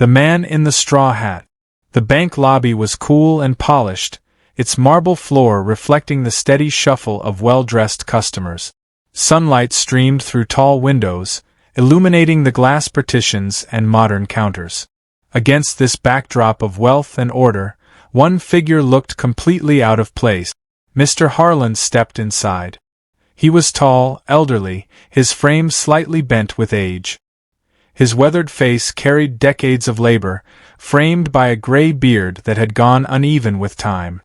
The man in the straw hat. The bank lobby was cool and polished, its marble floor reflecting the steady shuffle of well-dressed customers. Sunlight streamed through tall windows, illuminating the glass partitions and modern counters. Against this backdrop of wealth and order, one figure looked completely out of place. Mr. Harlan stepped inside. He was tall, elderly, his frame slightly bent with age. His weathered face carried decades of labor, framed by a gray beard that had gone uneven with time.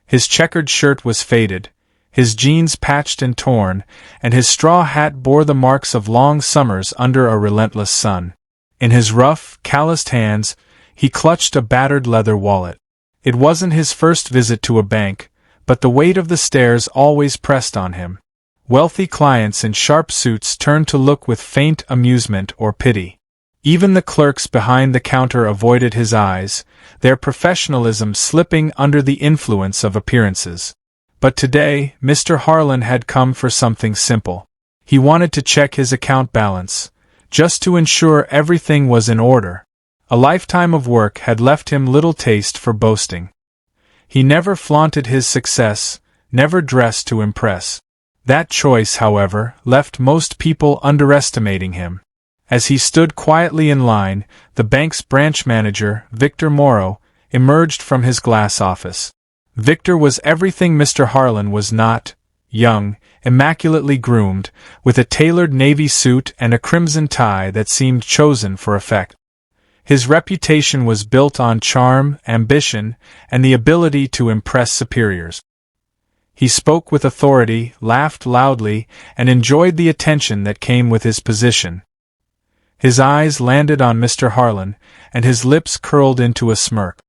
His checkered shirt was faded, his jeans patched and torn, and his straw hat bore the marks of long summers under a relentless sun. In his rough, calloused hands, he clutched a battered leather wallet. It wasn't his first visit to a bank, but the weight of the stares always pressed on him. Wealthy clients in sharp suits turned to look with faint amusement or pity. Even the clerks behind the counter avoided his eyes, their professionalism slipping under the influence of appearances. But today, Mr. Harlan had come for something simple. He wanted to check his account balance, just to ensure everything was in order. A lifetime of work had left him little taste for boasting. He never flaunted his success, never dressed to impress. That choice, however, left most people underestimating him. As he stood quietly in line, the bank's branch manager, Victor Morrow, emerged from his glass office. Victor was everything Mr. Harlan was not: young, immaculately groomed, with a tailored navy suit and a crimson tie that seemed chosen for effect. His reputation was built on charm, ambition, and the ability to impress superiors. He spoke with authority, laughed loudly, and enjoyed the attention that came with his position. His eyes landed on Mr. Harlan, and his lips curled into a smirk.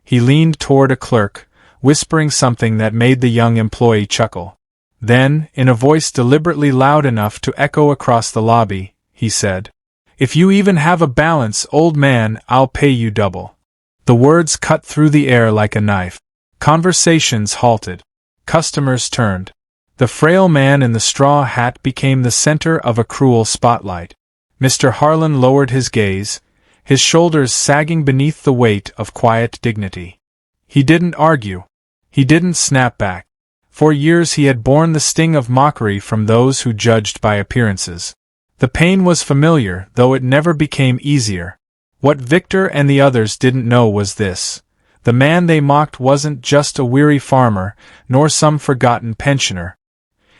He leaned toward a clerk, whispering something that made the young employee chuckle. Then, in a voice deliberately loud enough to echo across the lobby, he said, "If you even have a balance, old man, I'll pay you double." The words cut through the air like a knife. Conversations halted. Customers turned. The frail man in the straw hat became the center of a cruel spotlight. Mr. Harlan lowered his gaze, his shoulders sagging beneath the weight of quiet dignity. He didn't argue. He didn't snap back. For years he had borne the sting of mockery from those who judged by appearances. The pain was familiar, though it never became easier. What Victor and the others didn't know was this: the man they mocked wasn't just a weary farmer, nor some forgotten pensioner.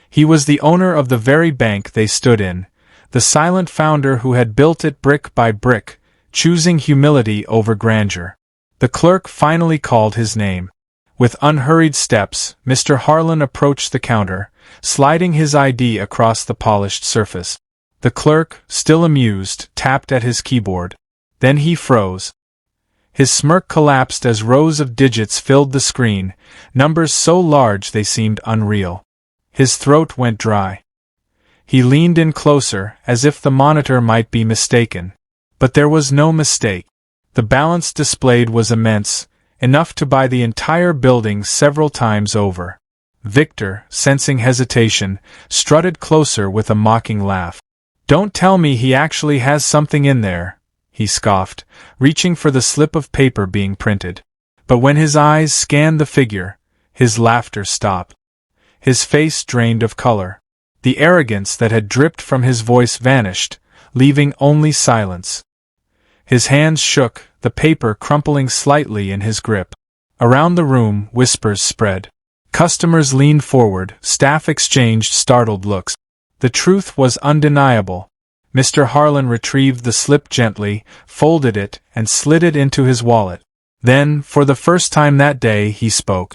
He was the owner of the very bank they stood in, the silent founder who had built it brick by brick, choosing humility over grandeur. The clerk finally called his name. With unhurried steps, Mr. Harlan approached the counter, sliding his ID across the polished surface. The clerk, still amused, tapped at his keyboard. Then he froze. His smirk collapsed as rows of digits filled the screen, numbers so large they seemed unreal. His throat went dry. He leaned in closer, as if the monitor might be mistaken. But there was no mistake. The balance displayed was immense, enough to buy the entire building several times over. Victor, sensing hesitation, strutted closer with a mocking laugh. "Don't tell me he actually has something in there," he scoffed, reaching for the slip of paper being printed. But when his eyes scanned the figure, his laughter stopped. His face drained of color. The arrogance that had dripped from his voice vanished, leaving only silence. His hands shook, the paper crumpling slightly in his grip. Around the room, whispers spread. Customers leaned forward, staff exchanged startled looks. The truth was undeniable. Mr. Harlan retrieved the slip gently, folded it, and slid it into his wallet. Then, for the first time that day, he spoke.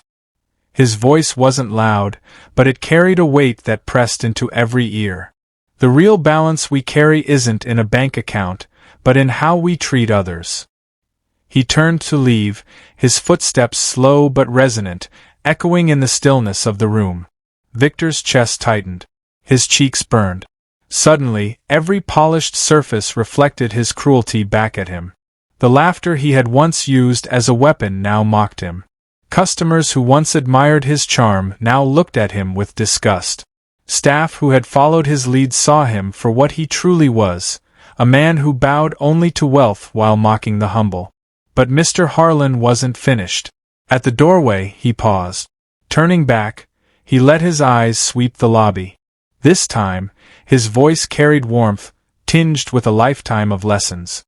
His voice wasn't loud, but it carried a weight that pressed into every ear. The real balance we carry isn't in a bank account, but in how we treat others. He turned to leave, his footsteps slow but resonant, echoing in the stillness of the room. Victor's chest tightened. His cheeks burned. Suddenly, every polished surface reflected his cruelty back at him. The laughter he had once used as a weapon now mocked him. Customers who once admired his charm now looked at him with disgust. Staff who had followed his lead saw him for what he truly was, a man who bowed only to wealth while mocking the humble. But Mr. Harlan wasn't finished. At the doorway, he paused. Turning back, he let his eyes sweep the lobby. This time, his voice carried warmth, tinged with a lifetime of lessons.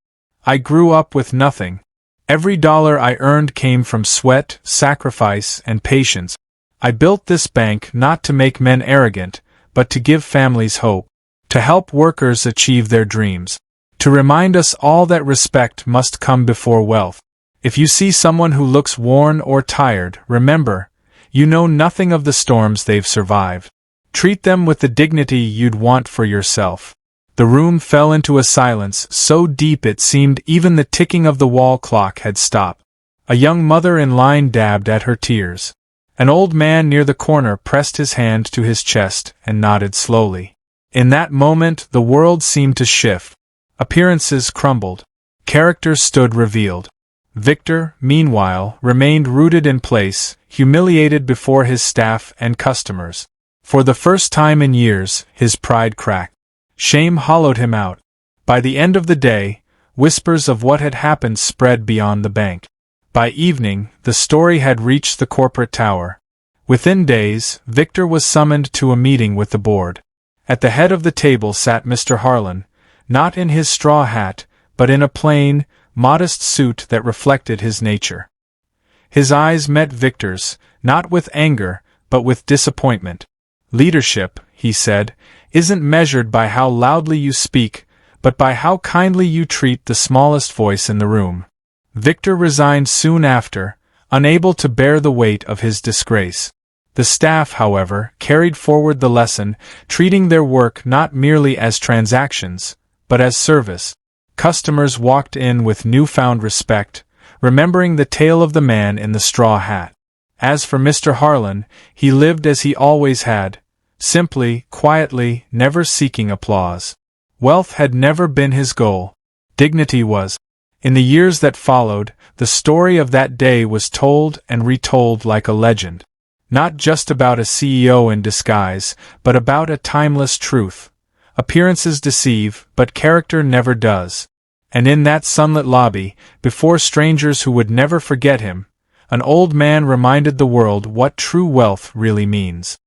I grew up with nothing. Every dollar I earned came from sweat, sacrifice, and patience. I built this bank not to make men arrogant, but to give families hope, to help workers achieve their dreams, to remind us all that respect must come before wealth. If you see someone who looks worn or tired, remember, you know nothing of the storms they've survived. Treat them with the dignity you'd want for yourself. The room fell into a silence so deep it seemed even the ticking of the wall clock had stopped. A young mother in line dabbed at her tears. An old man near the corner pressed his hand to his chest and nodded slowly. In that moment, the world seemed to shift. Appearances crumbled. Character stood revealed. Victor, meanwhile, remained rooted in place, humiliated before his staff and customers. For the first time in years, his pride cracked. Shame hollowed him out. By the end of the day, whispers of what had happened spread beyond the bank. By evening, the story had reached the corporate tower. Within days, Victor was summoned to a meeting with the board. At the head of the table sat Mr. Harlan, not in his straw hat, but in a plain, modest suit that reflected his nature. His eyes met Victor's, not with anger, but with disappointment. Leadership, he said, isn't measured by how loudly you speak, but by how kindly you treat the smallest voice in the room. Victor resigned soon after, unable to bear the weight of his disgrace. The staff, however, carried forward the lesson, treating their work not merely as transactions, but as service. Customers walked in with newfound respect, remembering the tale of the man in the straw hat. As for Mr. Harlan, he lived as he always had, simply, quietly, never seeking applause. Wealth had never been his goal. Dignity was. In the years that followed, the story of that day was told and retold like a legend. Not just about a CEO in disguise, but about a timeless truth. Appearances deceive, but character never does. And in that sunlit lobby, before strangers who would never forget him, an old man reminded the world what true wealth really means.